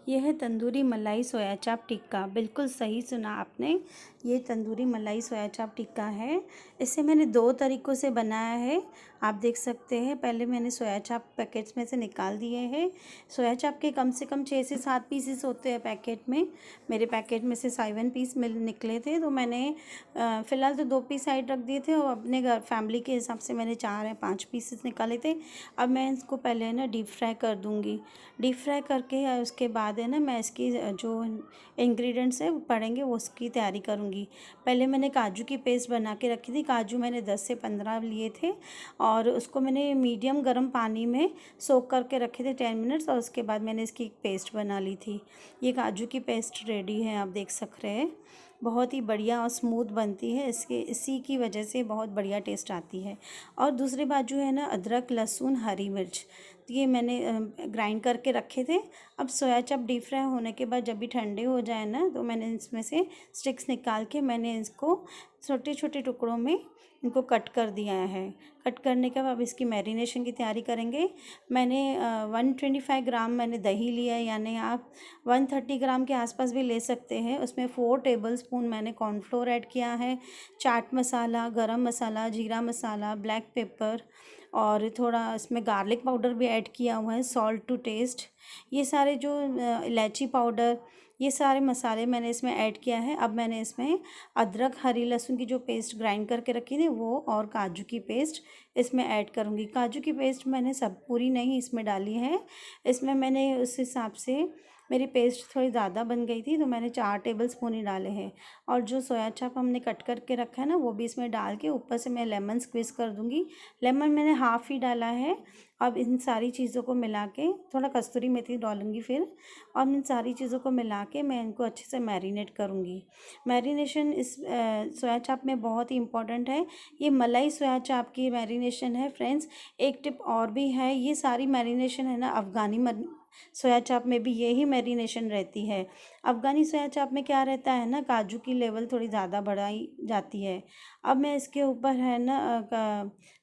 ये है तंदूरी मलाई सोया चाप टिक्का। बिल्कुल सही सुना आपने, ये तंदूरी मलाई सोया चाप टिक्का है। इसे मैंने 2 तरीक़ों से बनाया है, आप देख सकते हैं। पहले मैंने सोया चाप पैकेट्स में से निकाल दिए हैं। सोया चाप के कम से कम 6 से 7 पीसेस होते हैं पैकेट में। मेरे पैकेट में से 7 पीस निकले थे, तो मैंने फ़िलहाल तो 2 पीस साइड रख दिए थे और अपने घर फैमिली के हिसाब से मैंने 4 या 5 पीसेस निकाले थे। अब मैं इसको पहले ना डीप फ्राई कर दूँगी। डीप फ्राई करके उसके बाद है ना, मैं इसकी जो इंग्रेडिएंट्स है पड़ेंगे वो उसकी तैयारी करूँगी। पहले मैंने काजू की पेस्ट बना के रखी थी। काजू मैंने 10 से 15 लिए थे और उसको मैंने मीडियम गर्म पानी में सोक करके रखे थे 10 मिनट्स, और उसके बाद मैंने इसकी एक पेस्ट बना ली थी। ये काजू की पेस्ट रेडी है, आप देख सक रहे हैं। बहुत ही बढ़िया और स्मूथ बनती है, इसी की वजह से बहुत बढ़िया टेस्ट आती है। और दूसरी बाजू है ना, अदरक, लहसुन, हरी मिर्च, तो ये मैंने ग्राइंड करके रखे थे। अब सोया चाप डीप फ्राई होने के बाद जब भी ठंडे हो जाए ना, तो मैंने इसमें से स्टिक्स निकाल के मैंने इसको छोटे छोटे टुकड़ों में इनको कट कर दिया है। कट करने के बाद अब इसकी मैरिनेशन की तैयारी करेंगे। मैंने 125 ग्राम मैंने दही लिया है, यानी आप 130 ग्राम के आसपास भी ले सकते हैं। उसमें 4 टेबलस्पून मैंने कॉर्नफ्लोर ऐड किया है, चाट मसाला, गरम मसाला, जीरा मसाला, ब्लैक पेपर और थोड़ा इसमें गार्लिक पाउडर भी ऐड किया हुआ है, सॉल्ट टू टेस्ट। ये सारे जो इलायची पाउडर, ये सारे मसाले मैंने इसमें ऐड किया है। अब मैंने इसमें अदरक, हरी लहसुन की जो पेस्ट ग्राइंड करके रखी थी वो, और काजू की पेस्ट इसमें ऐड करूँगी। काजू की पेस्ट मैंने सब पूरी नहीं इसमें डाली है, इसमें मैंने उस हिसाब से मेरी पेस्ट थोड़ी ज़्यादा बन गई थी, तो मैंने 4 टेबलस्पून ही डाले हैं। और जो सोया चाप हमने कट करके रखा है ना, वो भी इसमें डाल के ऊपर से मैं लेमन स्क्वीज़ कर दूँगी। लेमन मैंने हाफ़ ही डाला है। अब इन सारी चीज़ों को मिला के, थोड़ा कस्तूरी मेथी डालूँगी फिर, और इन सारी चीज़ों को मिला के मैं इनको अच्छे से मैरिनेट करूँगी। मैरिनेशन इस सोया चाप में बहुत ही इम्पॉर्टेंट है। ये मलाई सोया चाप की मैरिनेशन है फ्रेंड्स। एक टिप और भी है, ये सारी मैरिनेशन है ना, अफ़गानी सोया चाप में भी यही मैरिनेशन रहती है। अफ़गानी सोया चाप में क्या रहता है ना, काजू की लेवल थोड़ी ज़्यादा बढ़ाई जाती है। अब मैं इसके ऊपर है ना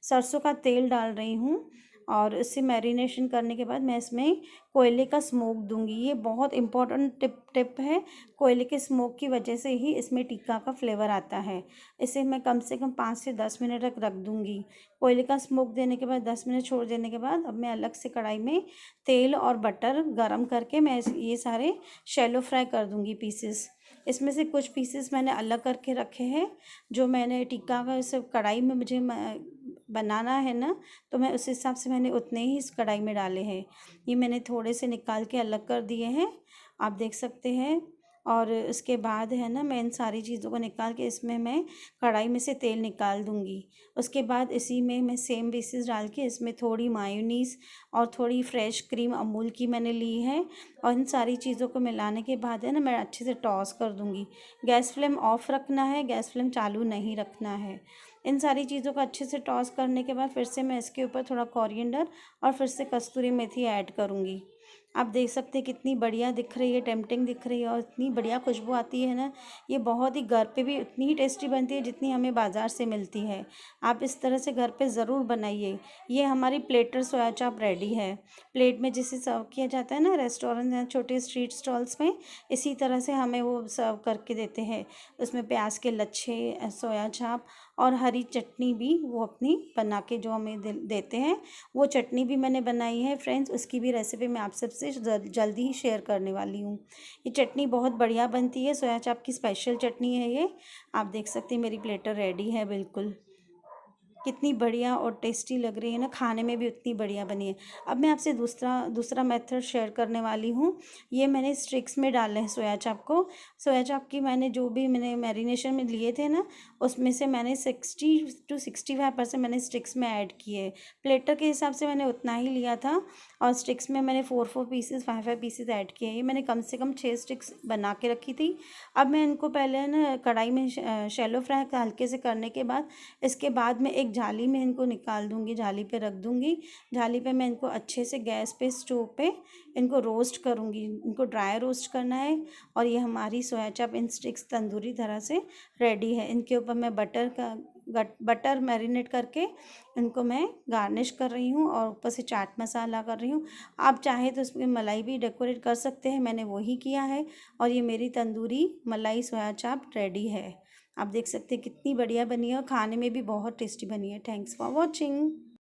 सरसों का तेल डाल रही हूँ, और इसे मैरिनेशन करने के बाद मैं इसमें कोयले का स्मोक दूंगी। ये बहुत इम्पोर्टेंट टिप है। कोयले के स्मोक की वजह से ही इसमें टिक्का का फ्लेवर आता है। इसे मैं कम से कम 5 से 10 मिनट तक रख दूंगी। कोयले का स्मोक देने के बाद 10 मिनट छोड़ देने के बाद अब मैं अलग से कढ़ाई में तेल और बटर गरम करके मैं ये सारे शैलो फ्राई कर दूंगी पीसेस। इसमें से कुछ पीसेस मैंने अलग करके रखे हैं, जो मैंने टिक्का का इस कढ़ाई में मुझे बनाना है ना, तो मैं उस हिसाब से मैंने उतने ही इस कढ़ाई में डाले हैं। ये मैंने थोड़े से निकाल के अलग कर दिए हैं, आप देख सकते हैं। और उसके बाद है ना, मैं इन सारी चीज़ों को निकाल के इसमें मैं कढ़ाई में से तेल निकाल दूंगी। उसके बाद इसी में मैं सेम बेसिस डाल के इसमें थोड़ी मायोनीज़ और थोड़ी फ्रेश क्रीम अमूल की मैंने ली है, और इन सारी चीज़ों को मिलाने के बाद है ना, मैं अच्छे से टॉस कर दूंगी। गैस फ्लेम ऑफ रखना है, गैस फ्लेम चालू नहीं रखना है। इन सारी चीज़ों को अच्छे से टॉस करने के बाद फिर से मैं इसके ऊपर थोड़ा कोरिएंडर और फिर से कस्तूरी मेथी ऐड करूँगी। आप देख सकते हैं कितनी बढ़िया दिख रही है, टेम्पटिंग दिख रही है, और इतनी बढ़िया खुशबू आती है ना। ये बहुत ही घर पे भी उतनी ही टेस्टी बनती है जितनी हमें बाज़ार से मिलती है। आप इस तरह से घर पे ज़रूर बनाइए। ये हमारी प्लेटर सोया चाप रेडी है। प्लेट में जिसे सर्व किया जाता है ना रेस्टोरेंट या छोटे स्ट्रीट स्टॉल्स में, इसी तरह से हमें वो सर्व करके देते हैं। उसमें प्याज के लच्छे, सोया चाप और हरी चटनी भी वो अपनी बना के जो हमें देते हैं, वो चटनी भी मैंने बनाई है फ्रेंड्स। उसकी भी रेसिपी मैं आप सबसे जल्दी ही शेयर करने वाली हूँ। ये चटनी बहुत बढ़िया बनती है, सोया चाप की स्पेशल चटनी है ये। आप देख सकते हैं मेरी प्लेटर रेडी है बिल्कुल। कितनी बढ़िया और टेस्टी लग रही है ना, खाने में भी उतनी बढ़िया बनी है। अब मैं आपसे दूसरा मेथड शेयर करने वाली हूँ। ये मैंने स्टिक्स में डाले हैं सोया चाप को। सोया चाप की मैंने जो भी मैंने मैरिनेशन में लिए थे ना, उसमें से मैंने 60 to 65% मैंने स्टिक्स में ऐड किए। प्लेटर के हिसाब से मैंने उतना ही लिया था, और स्टिक्स में मैंने 4 पीसेस 5 पीसेस ऐड किए। ये मैंने कम से कम 6 स्टिक्स बना के रखी थी। अब मैं इनको पहले ना कढ़ाई में शैलो फ्राई हल्के से करने के बाद, इसके बाद मैं एक जाली में इनको निकाल दूंगी, जाली पे रख दूंगी। जाली पे मैं इनको अच्छे से गैस पे स्टोव पे इनको रोस्ट करूंगी। इनको ड्राई रोस्ट करना है। और ये हमारी सोया चाप इन स्टिक्स तंदूरी तरह से रेडी है। इनके ऊपर मैं बटर का बटर मैरिनेट करके इनको मैं गार्निश कर रही हूँ और ऊपर से चाट मसाला कर रही हूँ। आप चाहे तो इसमें मलाई भी डेकोरेट कर सकते हैं, मैंने वही किया है। और ये मेरी तंदूरी मलाई सोया चाप रेडी है। आप देख सकते हैं कितनी बढ़िया बनी है और खाने में भी बहुत टेस्टी बनी है। Thanks for watching.